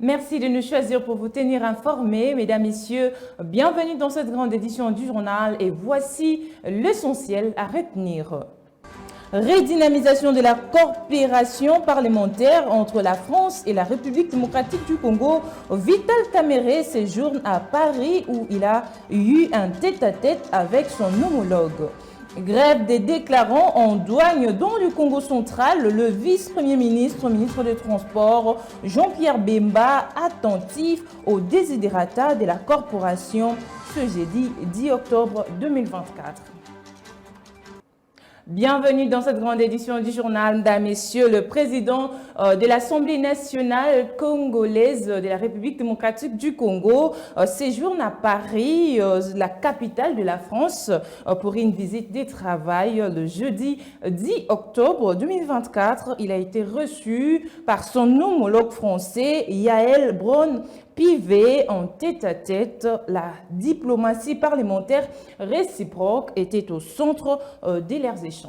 Merci de nous choisir pour vous tenir informés, mesdames, messieurs. Bienvenue dans cette grande édition du journal et voici l'essentiel à retenir. Redynamisation de la coopération parlementaire entre la France et la République démocratique du Congo. Vital Kamerhe séjourne à Paris où il a eu un tête-à-tête avec son homologue. Grève des déclarants en douane dans le Congo central. Le vice-premier ministre, ministre des Transports, Jean-Pierre Bemba, attentif aux désidérata de la corporation ce jeudi 10 octobre 2024. Bienvenue dans cette grande édition du journal, mesdames, messieurs. Le président de l'Assemblée nationale congolaise de la République démocratique du Congo séjourne à Paris, la capitale de la France, pour une visite de travail le jeudi 10 octobre 2024. Il a été reçu par son homologue français, Yaël Braun-Pivet, en tête-à-tête. La diplomatie parlementaire réciproque était au centre de leurs échanges.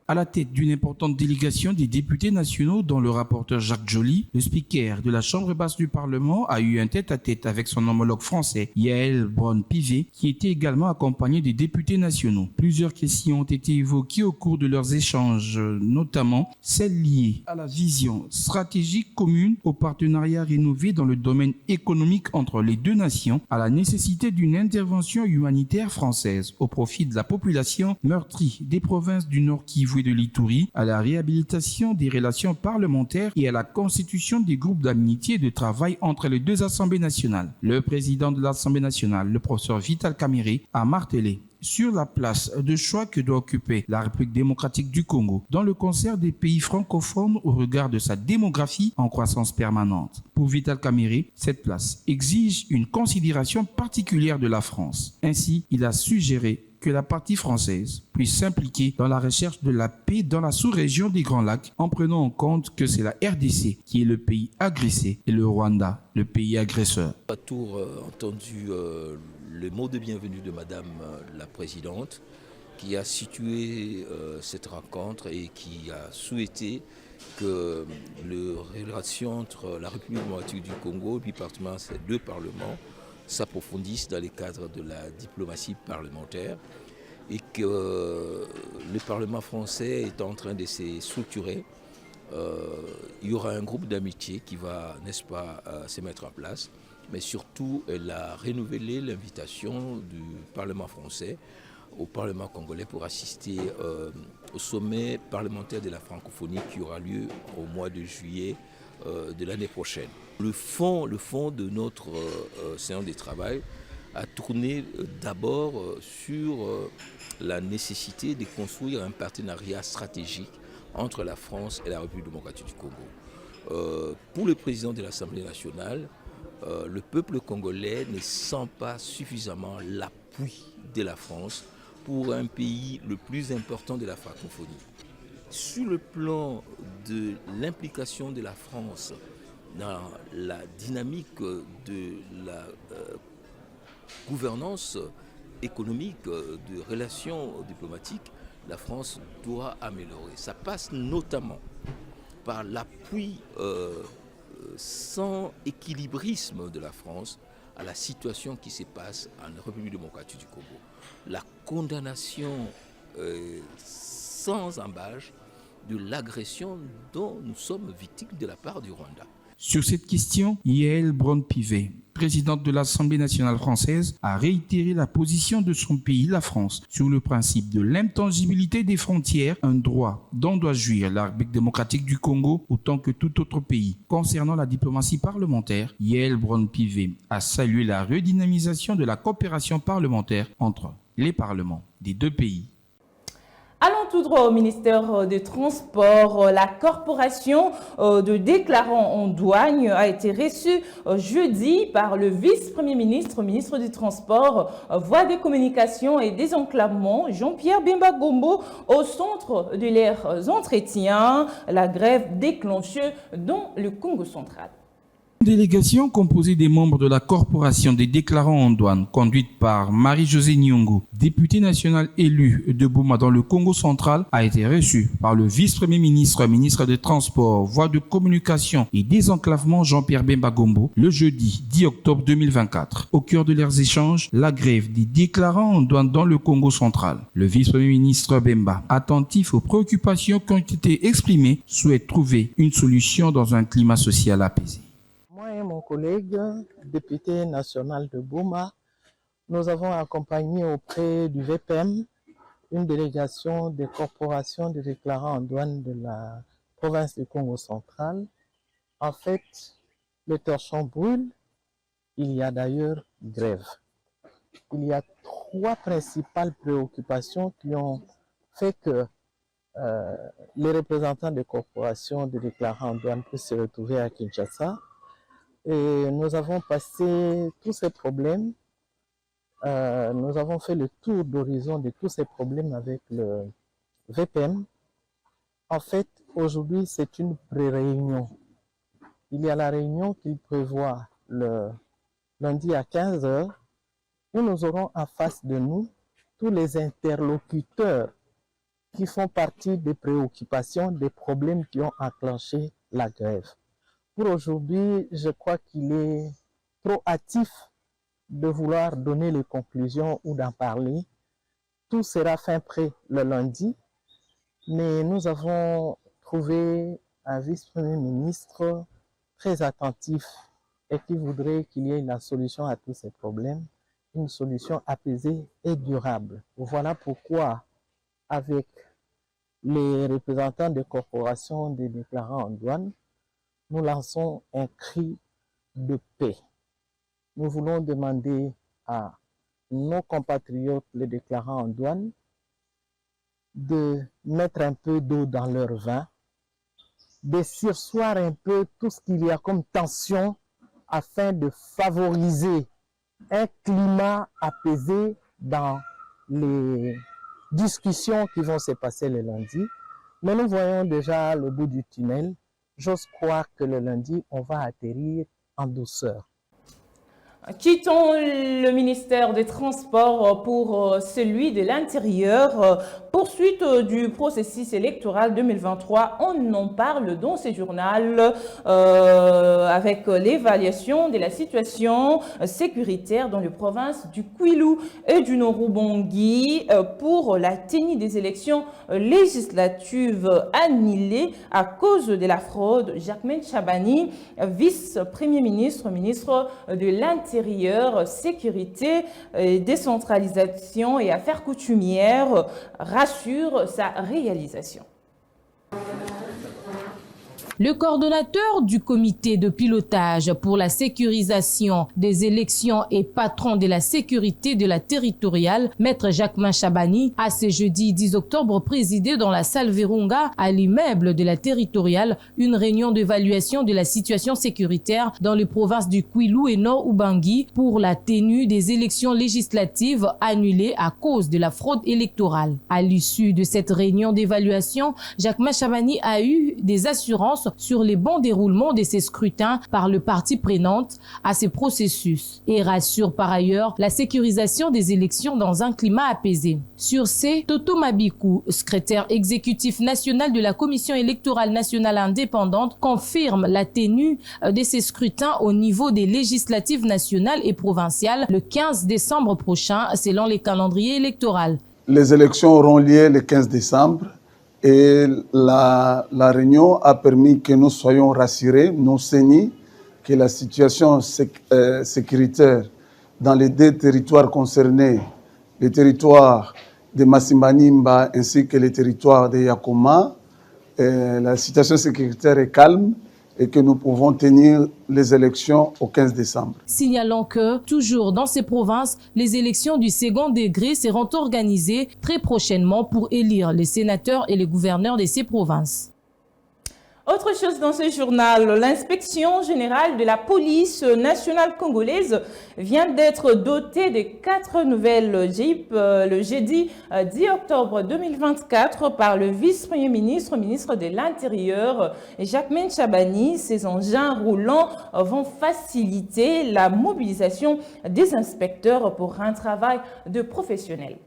À la tête d'une importante délégation des députés nationaux dont le rapporteur Jacques Joly, le speaker de la Chambre basse du Parlement a eu un tête-à-tête avec son homologue français, Yaël Braun-Pivet, qui était également accompagné des députés nationaux. Plusieurs questions ont été évoquées au cours de leurs échanges, notamment celles liées à la vision stratégique commune, au partenariat rénové dans le domaine économique entre les deux nations, à la nécessité d'une intervention humanitaire française au profit de la population meurtrie des provinces du Nord Kivu de l'Ituri, à la réhabilitation des relations parlementaires et à la constitution des groupes d'amitié et de travail entre les deux assemblées nationales. Le président de l'Assemblée nationale, le professeur Vital Kamerhe, a martelé sur la place de choix que doit occuper la République démocratique du Congo dans le concert des pays francophones au regard de sa démographie en croissance permanente. Pour Vital Kamerhe, cette place exige une considération particulière de la France. Ainsi, il a suggéré que la partie française puisse s'impliquer dans la recherche de la paix dans la sous-région des Grands Lacs en prenant en compte que c'est la RDC qui est le pays agressé et le Rwanda le pays agresseur. J'ai entendu le mot de bienvenue de Madame la Présidente qui a situé cette rencontre et qui a souhaité que les relations entre la République démocratique du Congo et bipartement, ces deux parlements, s'approfondissent dans les cadres de la diplomatie parlementaire et que le Parlement français est en train de se structurer. Il y aura un groupe d'amitié qui va, n'est-ce pas, se mettre en place, mais surtout elle a renouvelé l'invitation du Parlement français au Parlement congolais pour assister au sommet parlementaire de la francophonie qui aura lieu au mois de juillet de l'année prochaine. Le fond de notre séance de travail a tourné d'abord sur la nécessité de construire un partenariat stratégique entre la France et la République démocratique du Congo. Pour le président de l'Assemblée nationale, le peuple congolais ne sent pas suffisamment l'appui de la France pour un pays le plus important de la francophonie. Sur le plan de l'implication de la France dans la dynamique de la gouvernance économique, de relations diplomatiques, la France doit améliorer. Ça passe notamment par l'appui sans équilibrisme de la France à la situation qui se passe en République démocratique du Congo. La condamnation sans embâche de l'agression dont nous sommes victimes de la part du Rwanda. Sur cette question, Yaël Braun-Pivet, présidente de l'Assemblée nationale française, a réitéré la position de son pays, la France, sur le principe de l'intangibilité des frontières, un droit dont doit jouir la République démocratique du Congo autant que tout autre pays. Concernant la diplomatie parlementaire, Yaël Braun-Pivet a salué la redynamisation de la coopération parlementaire entre les parlements des deux pays. Allons tout droit au ministère des Transports. La corporation de déclarants en douane a été reçue jeudi par le vice-premier ministre, ministre des Transports, voies des communications et des enclavements, Jean-Pierre Bemba Gombo, au centre de leurs entretiens, la grève déclenchée dans le Congo central. Une délégation composée des membres de la Corporation des déclarants en douane, conduite par Marie-Josée Nyongo, députée nationale élue de Bouma dans le Congo central, a été reçue par le vice-premier ministre, ministre des Transports, Voies de communication et désenclavement Jean-Pierre Bemba Gombo le jeudi 10 octobre 2024. Au cœur de leurs échanges, la grève des déclarants en douane dans le Congo central. Le vice-premier ministre Bemba, attentif aux préoccupations qui ont été exprimées, souhaite trouver une solution dans un climat social apaisé. Moi et mon collègue, député national de Bouma, nous avons accompagné auprès du VPM une délégation des corporations de déclarants en douane de la province du Congo central. En fait, le torchon brûle, il y a d'ailleurs grève. Il y a trois principales préoccupations qui ont fait que les représentants des corporations de déclarants en douane puissent se retrouver à Kinshasa. Et nous avons passé tous ces problèmes, nous avons fait le tour d'horizon de tous ces problèmes avec le VPM. En fait, aujourd'hui, c'est une pré-réunion. Il y a la réunion qu'il prévoit le lundi à 15h, où nous aurons en face de nous tous les interlocuteurs qui font partie des préoccupations, des problèmes qui ont enclenché la grève. Pour aujourd'hui, je crois qu'il est trop hâtif de vouloir donner les conclusions ou d'en parler. Tout sera fin prêt le lundi, mais nous avons trouvé un vice-premier ministre très attentif et qui voudrait qu'il y ait la solution à tous ces problèmes, une solution apaisée et durable. Voilà pourquoi, avec les représentants des corporations des déclarants en douane, nous lançons un cri de paix. Nous voulons demander à nos compatriotes, les déclarants en douane, de mettre un peu d'eau dans leur vin, de surseoir un peu tout ce qu'il y a comme tension afin de favoriser un climat apaisé dans les discussions qui vont se passer le lundi. Mais nous voyons déjà le bout du tunnel. J'ose croire que le lundi, on va atterrir en douceur. Quittons le ministère des Transports pour celui de l'Intérieur. Poursuite du processus électoral 2023, on en parle dans ce journal avec l'évaluation de la situation sécuritaire dans les provinces du Kwilu et du Nord-Ubangi pour la tenue des élections législatives annulées à cause de la fraude. Jacquemain Chabani, vice-premier ministre, ministre de l'Intérieur, sécurité, décentralisation et affaires coutumières, rassure sa réalisation. Le coordonnateur du comité de pilotage pour la sécurisation des élections et patron de la sécurité de la territoriale, Maître Jacquemain Chabani, a ce jeudi 10 octobre présidé dans la salle Virunga à l'immeuble de la territoriale une réunion d'évaluation de la situation sécuritaire dans les provinces du Kwilu et Nord-Ubangi pour la tenue des élections législatives annulées à cause de la fraude électorale. À l'issue de cette réunion d'évaluation, Jacquemain Chabani a eu des assurances sur les bons déroulements de ces scrutins par le parti prenante à ces processus et rassure par ailleurs la sécurisation des élections dans un climat apaisé. Sur ces, Toto Mabikou, secrétaire exécutif national de la Commission électorale nationale indépendante, confirme la tenue de ces scrutins au niveau des législatives nationales et provinciales le 15 décembre prochain selon les calendriers électoraux. Les élections auront lieu le 15 décembre. Et la réunion a permis que nous soyons rassurés, nous CENI, que la situation sécuritaire dans les deux territoires concernés, les territoires de Masimba-Nimba ainsi que les territoires de Yakoma, la situation sécuritaire est calme et que nous pouvons tenir les élections au 15 décembre. Signalant que, toujours dans ces provinces, les élections du second degré seront organisées très prochainement pour élire les sénateurs et les gouverneurs de ces provinces. Autre chose dans ce journal, l'inspection générale de la police nationale congolaise vient d'être dotée de 4 nouvelles Jeeps le jeudi 10 octobre 2024 par le vice-premier ministre, ministre de l'Intérieur, Jacquemain Chabani. Ces engins roulants vont faciliter la mobilisation des inspecteurs pour un travail de professionnels.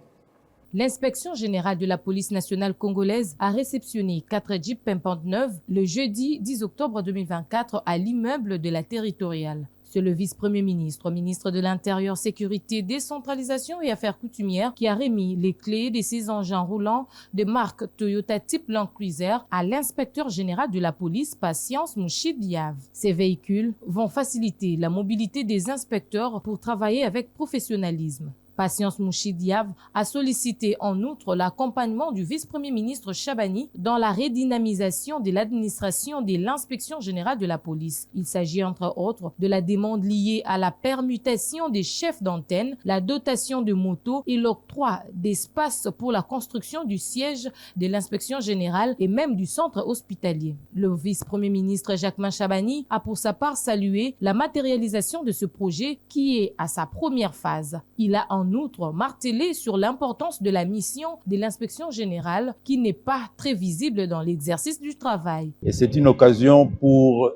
L'inspection générale de la police nationale congolaise a réceptionné 4 Jeeps pimpantes neuves le jeudi 10 octobre 2024 à l'immeuble de la territoriale. C'est le vice-premier ministre, ministre de l'Intérieur, Sécurité, Décentralisation et Affaires coutumières qui a remis les clés de ces engins roulants de marque Toyota type Land Cruiser à l'inspecteur général de la police, Patience Mouchidiave. Ces véhicules vont faciliter la mobilité des inspecteurs pour travailler avec professionnalisme. Patience Mouchidiave a sollicité en outre l'accompagnement du vice-premier ministre Chabani dans la redynamisation de l'administration de l'inspection générale de la police. Il s'agit entre autres de la demande liée à la permutation des chefs d'antenne, la dotation de motos et l'octroi d'espace pour la construction du siège de l'inspection générale et même du centre hospitalier. Le vice-premier ministre Jacquemain Chabani a pour sa part salué la matérialisation de ce projet qui est à sa première phase. Il a en outre martelé sur l'importance de la mission de l'inspection générale qui n'est pas très visible dans l'exercice du travail. Et c'est une occasion pour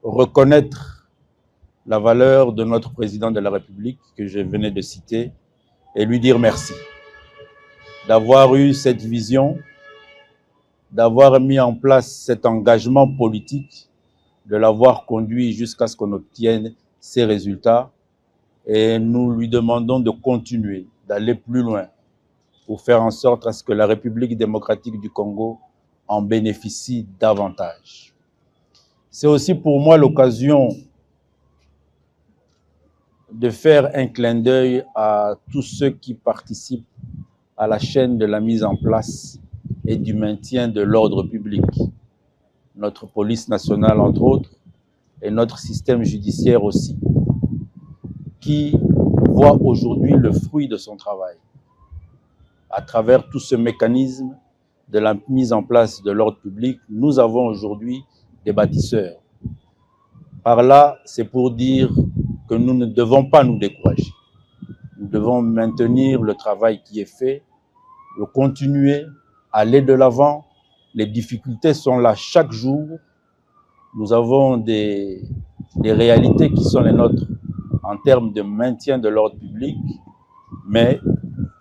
reconnaître la valeur de notre président de la République que je venais de citer et lui dire merci d'avoir eu cette vision, d'avoir mis en place cet engagement politique, de l'avoir conduit jusqu'à ce qu'on obtienne ces résultats. Et nous lui demandons de continuer, d'aller plus loin pour faire en sorte à ce que la République démocratique du Congo en bénéficie davantage. C'est aussi pour moi l'occasion de faire un clin d'œil à tous ceux qui participent à la chaîne de la mise en place et du maintien de l'ordre public. Notre police nationale, entre autres, et notre système judiciaire aussi, qui voit aujourd'hui le fruit de son travail à travers tout ce mécanisme de la mise en place de l'ordre public. Nous avons aujourd'hui des bâtisseurs. Par là, c'est pour dire que nous ne devons pas nous décourager. Nous devons maintenir le travail qui est fait, le continuer, aller de l'avant. Les difficultés sont là chaque jour. Nous avons des réalités qui sont les nôtres en termes de maintien de l'ordre public, mais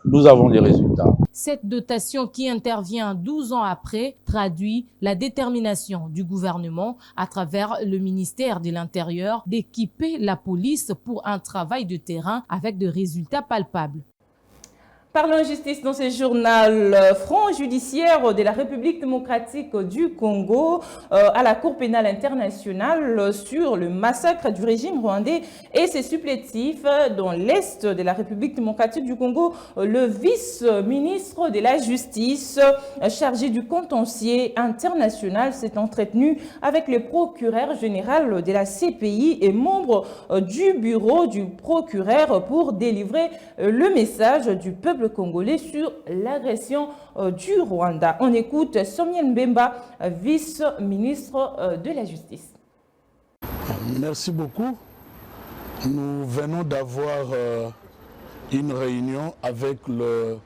nous avons des résultats. Cette dotation qui intervient 12 ans après traduit la détermination du gouvernement à travers le ministère de l'Intérieur d'équiper la police pour un travail de terrain avec de résultats palpables. Parlons justice dans ce journal. Front judiciaire de la République démocratique du Congo à la Cour pénale internationale sur le massacre du régime rwandais et ses supplétifs dans l'est de la République démocratique du Congo. Le vice-ministre de la Justice chargé du contentieux international s'est entretenu avec le procureur général de la CPI et membre du bureau du procureur pour délivrer le message du peuple congolais sur l'agression du Rwanda. On écoute Somien Mbemba, vice-ministre de la Justice. Merci beaucoup. Nous venons d'avoir une réunion avec le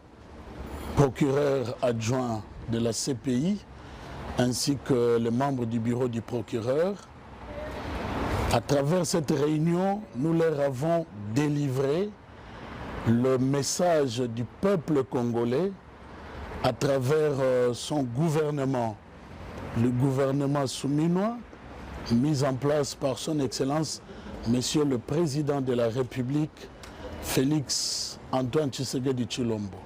procureur adjoint de la CPI ainsi que les membres du bureau du procureur. À travers cette réunion, nous leur avons délivré le message du peuple congolais à travers son gouvernement, le gouvernement souminois, mis en place par son Excellence, Monsieur le Président de la République, Félix Antoine Tshisekedi Tshilombo.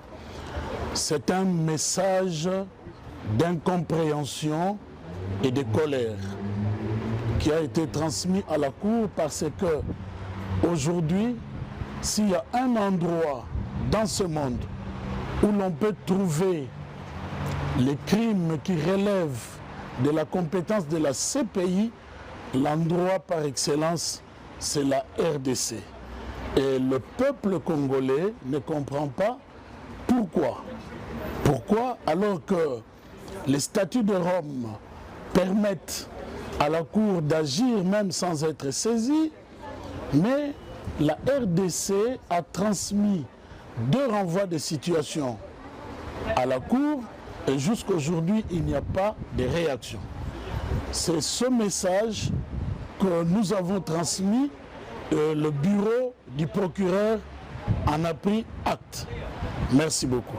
C'est un message d'incompréhension et de colère qui a été transmis à la Cour parce que aujourd'hui, s'il y a un endroit dans ce monde où l'on peut trouver les crimes qui relèvent de la compétence de la CPI, l'endroit par excellence, c'est la RDC. Et le peuple congolais ne comprend pas pourquoi. Pourquoi, alors que les statuts de Rome permettent à la Cour d'agir même sans être saisie, mais la RDC a transmis 2 renvois de situation à la Cour et jusqu'aujourd'hui, il n'y a pas de réaction. C'est ce message que nous avons transmis. Le bureau du procureur en a pris acte. Merci beaucoup.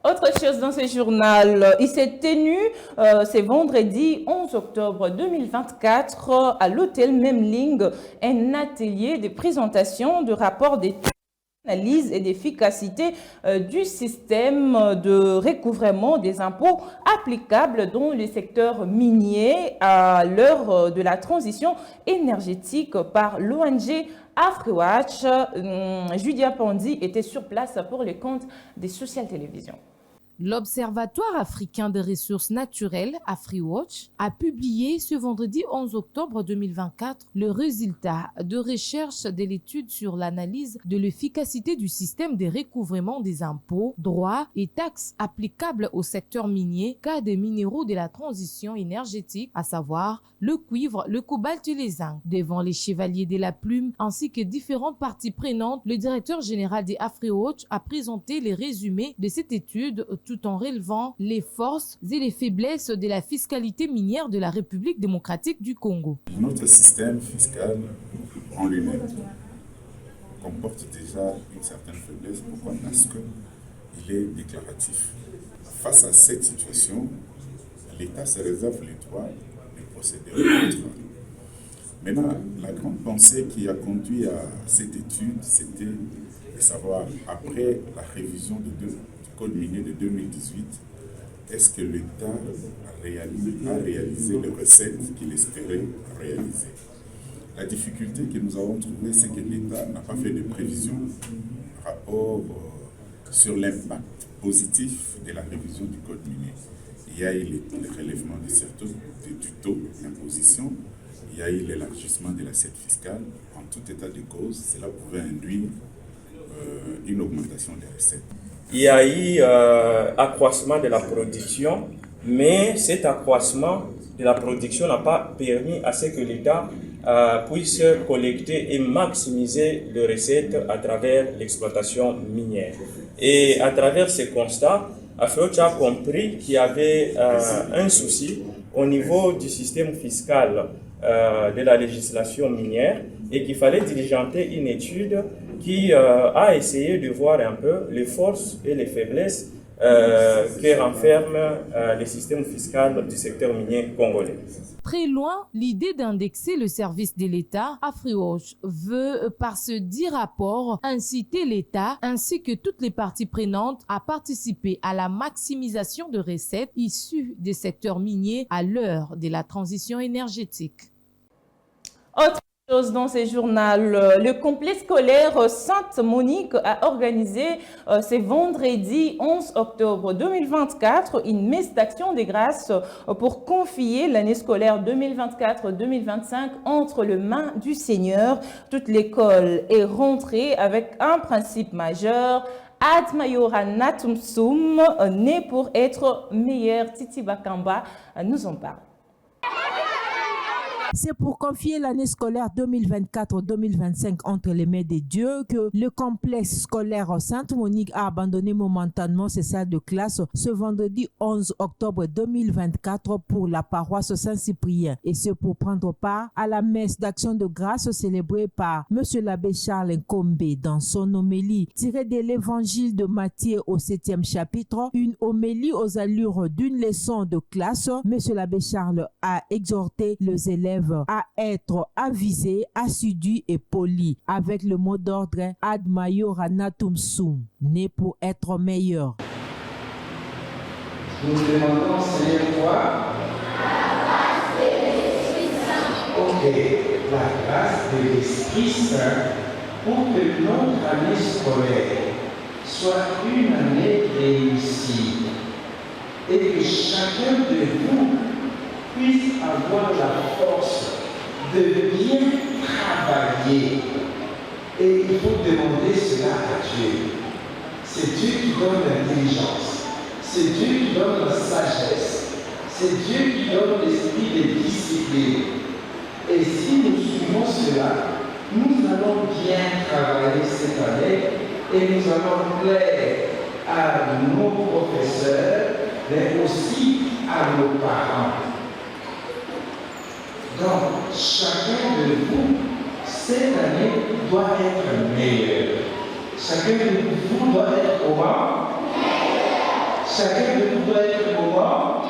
Autre chose dans ce journal, il s'est tenu ce vendredi 11 octobre 2024 à l'hôtel Memling un atelier de présentation de rapport d'études, d'analyse et d'efficacité du système de recouvrement des impôts applicables dans le secteur minier à l'heure de la transition énergétique par l'ONG AfriWatch. Julia Pandi était sur place pour les comptes des Social Télévisions. L'Observatoire africain des ressources naturelles, AfriWatch, a publié ce vendredi 11 octobre 2024 le résultat de recherche de l'étude sur l'analyse de l'efficacité du système de recouvrement des impôts, droits et taxes applicables au secteur minier, cas des minéraux de la transition énergétique, à savoir le cuivre, le cobalt et les zinc. Devant les chevaliers de la plume ainsi que différentes parties prenantes, le directeur général des AfriWatch a présenté les résumés de cette étude tout en relevant les forces et les faiblesses de la fiscalité minière de la République démocratique du Congo. Notre système fiscal en lui-même comporte déjà une certaine faiblesse. Pourquoi? Parce qu'il est déclaratif. Face à cette situation, l'État se réserve les droits de procéder au contrôle. Maintenant, la grande pensée qui a conduit à cette étude, c'était de savoir, après la révision du Code minier de 2018, est-ce que l'État a réalisé les recettes qu'il espérait réaliser? La difficulté que nous avons trouvée, c'est que l'État n'a pas fait de prévision rapport sur l'impact positif de la révision du Code minier. Il y a eu le relèvement du taux d'imposition, il y a eu l'élargissement de l'assiette fiscale. En tout état de cause, cela pouvait induire une augmentation des recettes. Il y a eu accroissement de la production, mais cet accroissement de la production n'a pas permis à ce que l'État puisse collecter et maximiser les recettes à travers l'exploitation minière. Et à travers ces constats, AfriWatch a compris qu'il y avait un souci au niveau du système fiscal de la législation minière et qu'il fallait diligenter une étude qui a essayé de voir un peu les forces et les faiblesses que renferme le système fiscal du secteur minier congolais. Très loin, l'idée d'indexer le service de l'État, AfriWatch veut, par ce dit rapport, inciter l'État ainsi que toutes les parties prenantes à participer à la maximisation de recettes issues des secteurs miniers à l'heure de la transition énergétique. Autre chose dans ce journal, le complexe scolaire Sainte-Monique a organisé ce vendredi 11 octobre 2024 une messe d'action de grâce pour confier l'année scolaire 2024-2025 entre les mains du Seigneur. Toute l'école est rentrée avec un principe majeur. Ad Mayora Natumsum, né pour être meilleur. Titi Bakamba nous en parle. C'est pour confier l'année scolaire 2024-2025 entre les mains de Dieu que le complexe scolaire Sainte-Monique a abandonné momentanément ses salles de classe ce vendredi 11 octobre 2024 pour la paroisse Saint-Cyprien. Et c'est pour prendre part à la messe d'action de grâce célébrée par M. l'abbé Charles Nkombe dans son homélie tirée de l'évangile de Matthieu au 7e chapitre, une homélie aux allures d'une leçon de classe. M. l'abbé Charles a exhorté les élèves à être avisés, assidus et polis avec le mot d'ordre Ad Mayora Natumsum, né pour être meilleur. Nous demandons, Seigneur, quoi? Ok, la grâce de l'Esprit Saint pour que notre année scolaire soit une année réussie et que chacun de vous puisse avoir la force de bien travailler. Et il faut demander cela à Dieu. C'est Dieu qui donne l'intelligence. C'est Dieu qui donne la sagesse. C'est Dieu qui donne l'esprit de discipline. Et si nous suivons cela, nous allons bien travailler cette année et nous allons plaire à nos professeurs, mais aussi à nos parents. Donc, chacun de vous, cette année, doit être meilleur. Chacun de vous doit être comment? Chacun de vous doit être comment?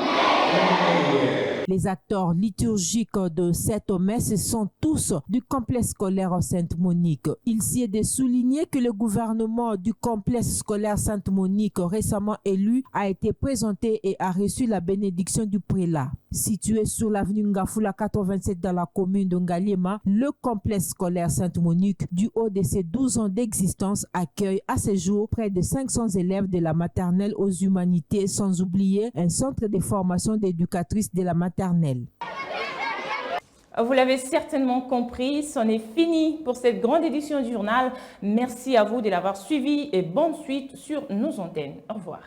Meilleur. Les acteurs liturgiques de cette messe sont tous du complexe scolaire Sainte-Monique. Il s'y est de souligner que le gouvernement du complexe scolaire Sainte-Monique, récemment élu, a été présenté et a reçu la bénédiction du prélat. Situé sur l'avenue Ngafula 87 dans la commune de Ngaliema, le complexe scolaire Sainte-Monique, du haut de ses 12 ans d'existence, accueille à ce jour près de 500 élèves de la maternelle aux humanités, sans oublier un centre de formation d'éducatrices de la maternelle. Vous l'avez certainement compris, c'en est fini pour cette grande édition du journal. Merci à vous de l'avoir suivi et bonne suite sur nos antennes. Au revoir.